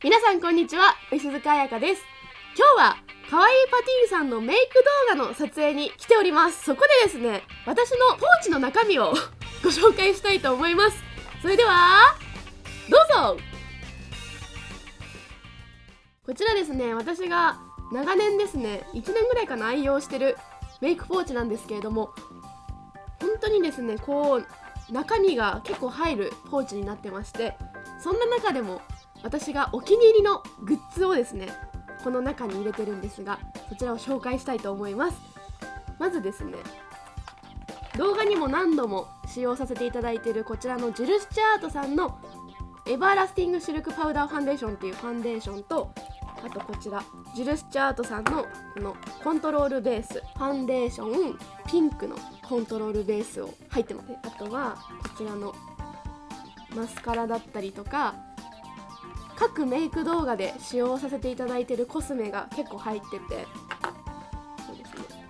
皆さんこんにちは、石塚彩香です。今日はかわいいパティさんのメイク動画の撮影に来ております。そこでですね、私のポーチの中身をご紹介したいと思います。それではどうぞ。こちらですね、私が長年ですね、1年ぐらいかな愛用してるメイクポーチなんですけれども、本当にですね、こう中身が結構入るポーチになってまして、そんな中でも私がお気に入りのグッズをですね、この中に入れてるんですが、そちらを紹介したいと思います。まずですね、動画にも何度も使用させていただいているこちらのジル・スチュアートさんのエバーラスティングシルクパウダーファンデーションっていうファンデーションと、あとこちらジル・スチュアートさんのこのコントロールベースファンデーションピンクのコントロールベースを入ってます。あとはこちらのマスカラだったりとか、各メイク動画で使用させていただいているコスメが結構入ってて、そうですね、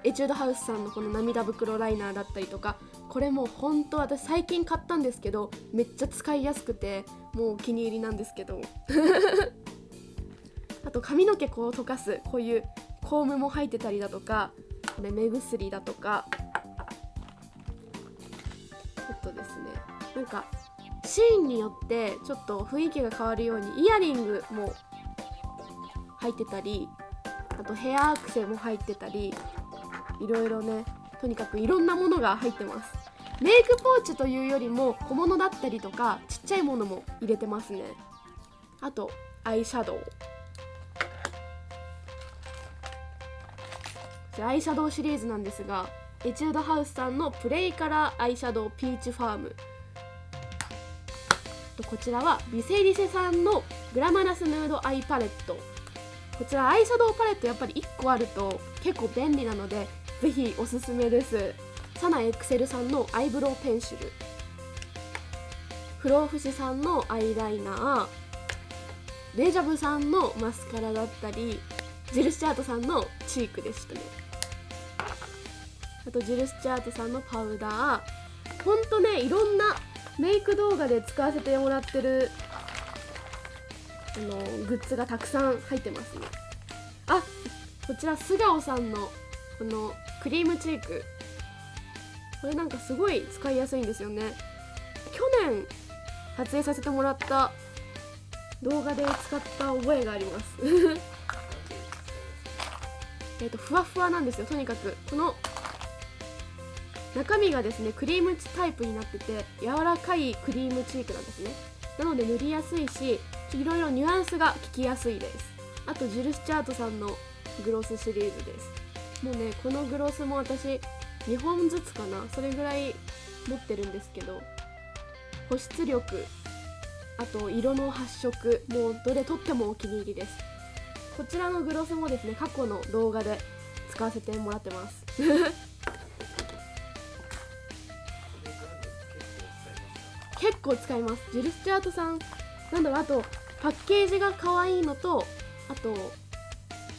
エチュードハウスさんのこの涙袋ライナーだったりとか、これも本当私最近買ったんですけど、めっちゃ使いやすくてもうお気に入りなんですけどあと髪の毛こう溶かすこういうコームも入ってたりだとか、これ目薬だとか、あとですね、なんかシーンによってちょっと雰囲気が変わるようにイヤリングも入ってたり、あとヘアアクセも入ってたり、いろいろね、とにかくいろんなものが入ってます。メイクポーチというよりも小物だったりとかちっちゃいものも入れてますね。あとアイシャドウ、アイシャドウシリーズなんですが、エチュードハウスさんのプレイカラーアイシャドウピーチファーム、こちらはビセリセさんのグラマラスヌードアイパレット。こちらアイシャドウパレットやっぱり1個あると結構便利なのでぜひおすすめです。サナエクセルさんのアイブロウペンシル、フローフシさんのアイライナー、デジャブさんのマスカラだったり、ジル・スチュアートさんのチークでしたね。あとジル・スチュアートさんのパウダー、ほんとね、いろんなメイク動画で使わせてもらってるグッズがたくさん入ってますね。あ、こちら素顔さんのこのクリームチーク、これなんかすごい使いやすいんですよね。去年撮影させてもらった動画で使った覚えがありますふわふわなんですよ。とにかくこの中身がですね、クリームタイプになってて柔らかいクリームチークなんですね。なので塗りやすいし、いろいろニュアンスが効きやすいです。あとジル・スチュアートさんのグロスシリーズです。もうね、このグロスも私2本ずつかな、それぐらい持ってるんですけど、保湿力、あと色の発色、もうどれとってもお気に入りです。こちらのグロスもですね、過去の動画で使わせてもらってます結構使います。ジル・スチュアートさん、なんだろう、あとパッケージが可愛いのと、あと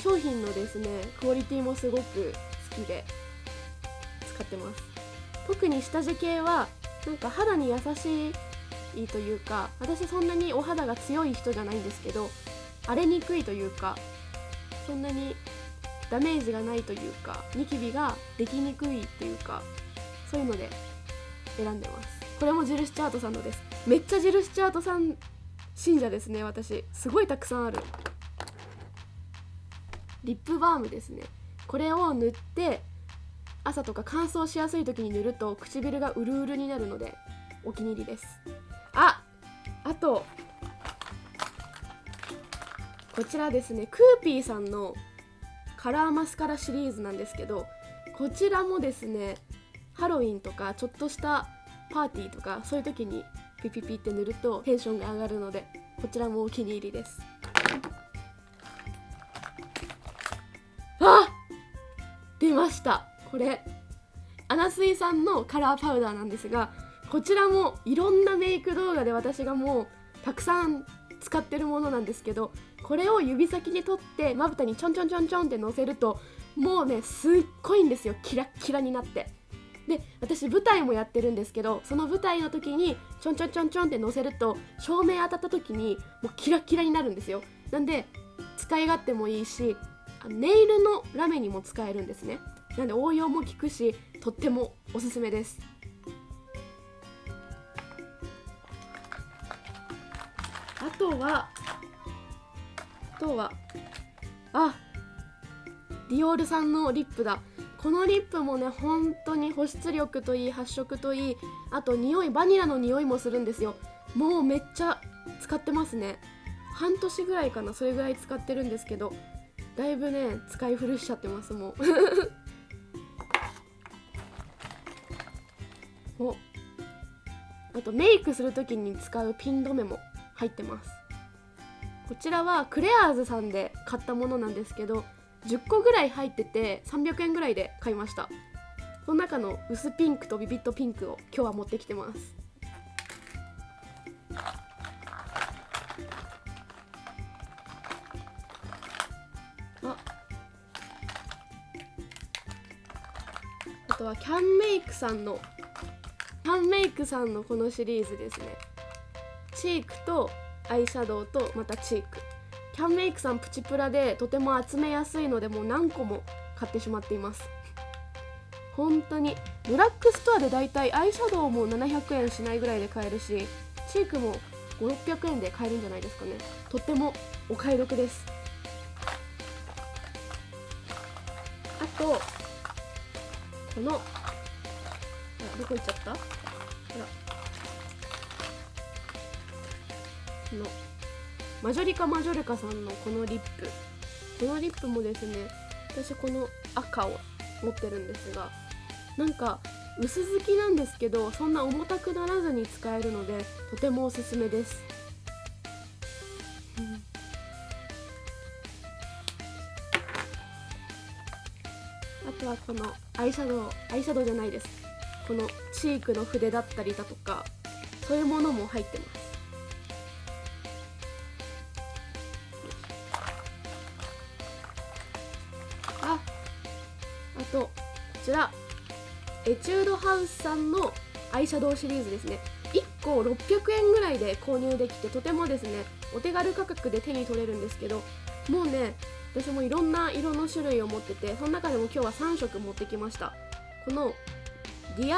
商品のですねクオリティもすごく好きで使ってます。特に下地系はなんか肌に優しいというか、私そんなにお肌が強い人じゃないんですけど、荒れにくいというか、そんなにダメージがないというか、ニキビができにくいっていうか、そういうので選んでます。これもジル・スチュアートさんのです。めっちゃジル・スチュアートさん信者ですね。私すごいたくさんある。リップバームですね。これを塗って朝とか乾燥しやすい時に塗ると唇がうるうるになるのでお気に入りです。あとこちらですね、クーピーさんのカラーマスカラシリーズなんですけど、こちらもですね、ハロウィンとかちょっとしたパーティーとかそういう時にピピピって塗るとテンションが上がるので、こちらもお気に入りです。出ました。これアナスイさんのカラーパウダーなんですが、こちらもいろんなメイク動画で私がもうたくさん使ってるものなんですけど、これを指先に取ってまぶたにちょんちょんちょんちょんってのせるともうね、すっごいんですよ。キラッキラになってで私舞台もやってるんですけど、その舞台の時にちょんちょんちょんちょんって乗せると照明当たった時にもうキラキラになるんですよ。なんで使い勝手もいいし、ネイルのラメにも使えるんですね。なんで応用も効くし、とってもおすすめです。あとはディオールさんのリップだ。このリップもね、本当に保湿力といい、発色といい、あと匂い、バニラの匂いもするんですよ。もうめっちゃ使ってますね。半年ぐらいかな、それぐらい使ってるんですけど、だいぶね使い古しちゃってますもうお、あとメイクするときに使うピン止めも入ってます。こちらはクレアーズさんで買ったものなんですけど、10個ぐらい入ってて300円ぐらいで買いました。この中の薄ピンクとビビットピンクを今日は持ってきてます。あとはキャンメイクさんのこのシリーズですね。チークとアイシャドウとまたチーク。キャンメイクさんプチプラでとても集めやすいので、もう何個も買ってしまっています。本当にドラッグストアでだいたいアイシャドウも700円しないぐらいで買えるし、チークも500、600円で買えるんじゃないですかね。とってもお買い得です。あとこのどこ行っちゃった？このマジョリカさんのこのリップもですね、私この赤を持ってるんですが、なんか薄付きなんですけど、そんな重たくならずに使えるのでとてもおすすめです。あとはこのアイシャドウじゃないです、このチークの筆だったりだとか、そういうものも入ってます。あとこちらエチュードハウスさんのアイシャドウシリーズですね。1個600円ぐらいで購入できて、とてもですねお手軽価格で手に取れるんですけど、もうね私もいろんな色の種類を持ってて、その中でも今日は3色持ってきました。このディ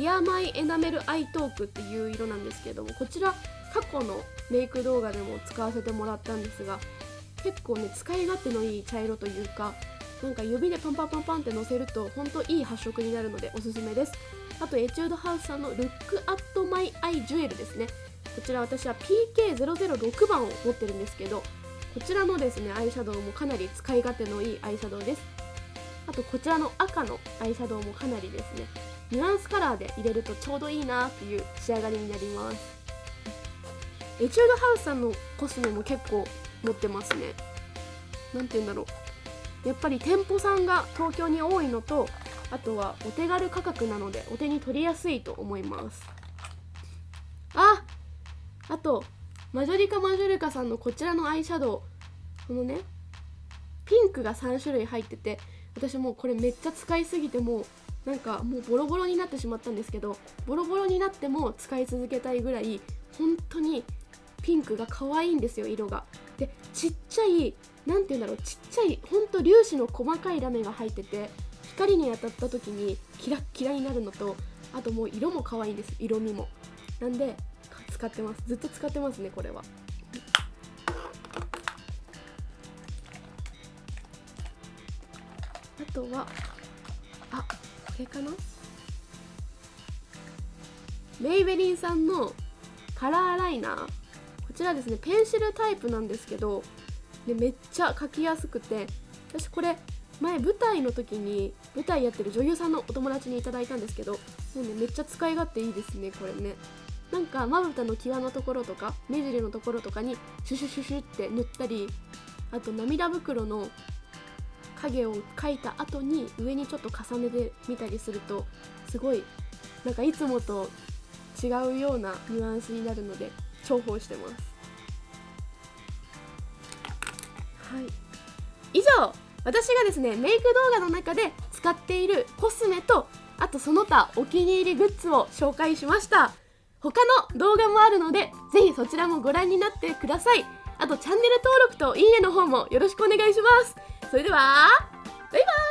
アマイエナメルアイトークっていう色なんですけども、こちら過去のメイク動画でも使わせてもらったんですが、結構ね使い勝手のいい茶色というか、なんか指でパンパンパンパンってのせると本当いい発色になるのでおすすめです。あとエチュードハウスさんのルックアットマイアイジュエルですね。こちら私は PK006 番を持ってるんですけど、こちらのですねアイシャドウもかなり使い勝手のいいアイシャドウです。あとこちらの赤のアイシャドウもかなりですねニュアンスカラーで入れるとちょうどいいなっていう仕上がりになります。エチュードハウスさんのコスメも結構持ってますね。なんて言うんだろう、やっぱり店舗さんが東京に多いのと、あとはお手軽価格なのでお手に取りやすいと思います。あとマジョリカさんのこちらのアイシャドウ、このねピンクが3種類入ってて、私もうこれめっちゃ使いすぎてもうなんかもうボロボロになってしまったんですけど、ボロボロになっても使い続けたいぐらい本当にピンクが可愛いんですよ、色が。でちっちゃいなんて言うんだろう、ちっちゃいほんと粒子の細かいラメが入ってて、光に当たった時にキラッキラになるのと、あともう色も可愛いんです、色味も。なんで使ってます、ずっと使ってますねこれは。あとはこれかな、メイベリンさんのカラーライナー。こちらですねペンシルタイプなんですけど、でめっちゃ描きやすくて、私これ前舞台の時に舞台やってる女優さんのお友達にいただいたんですけど、もうねめっちゃ使い勝手いいですねこれね。なんかまぶたの際のところとか目尻のところとかにシュシュシュシュって塗ったり、あと涙袋の影を描いた後に上にちょっと重ねてみたりすると、すごいなんかいつもと違うようなニュアンスになるので重宝してます。はい、以上私がですねメイク動画の中で使っているコスメとあとその他お気に入りグッズを紹介しました。他の動画もあるのでぜひそちらもご覧になってください。あとチャンネル登録といいねの方もよろしくお願いします。それではバイバーイ。